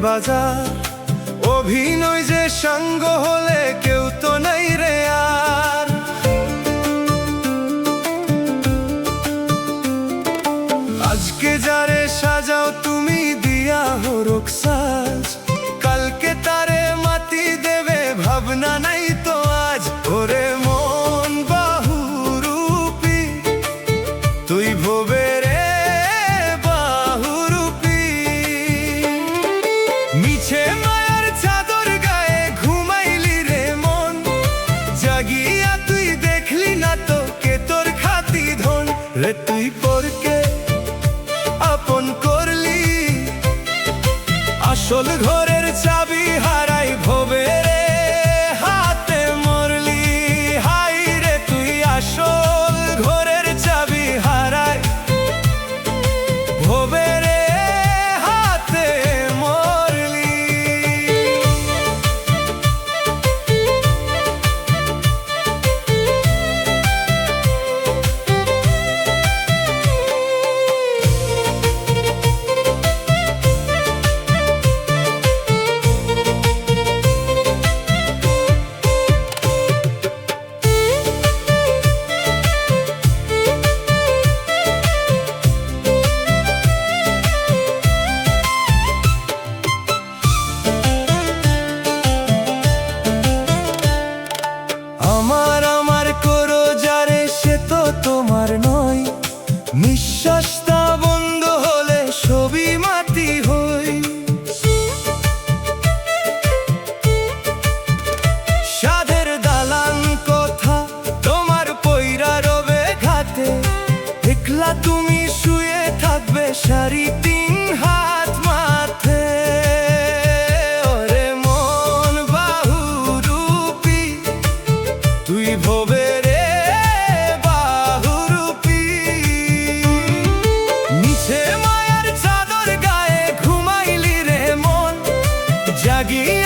বাজার। অভিনয় যে সঙ্গ হলে কেউ তো নাই রে আর। আজকে যারে সাজাও তুমি দিয়া হরক সাজ, কালকে তারে মাটি দেবে ভাবনা নাই তো আজ। ওরে মন বাহুরূপী তুই ভবে রে বাহুরূপী, মিছে মায়ার চাদর গায়ে ঘুমাইলি রে মন, জাগিয়া তুই দেখলি না তো কে তোর খাতি ধন রে। তুই পরকে আপন করলি, আসল ঘরের চাবি হারাই ভবে রে হাতে মরলি। হাই রে তুই আসল ঘরের চাবি হারাই ভবে রে হাতে মরলি। আমার করো যারে সে তো তোমার নয়, নিঃশ্বাসটা বন্ধ হলে সবই মাটি হই। সাধের দালান কথা তোমার পইরা রবে ঘাটে, একলা তুমি শুয়ে থাকবে সারি তিন হাত মাথে। ওরে মন বাহুরূপী তুই ভবে রে বাহুরূপী, মিছে মায়ার চাদর গায়ে ঘুমাইলি রে মন, জাগিয়ে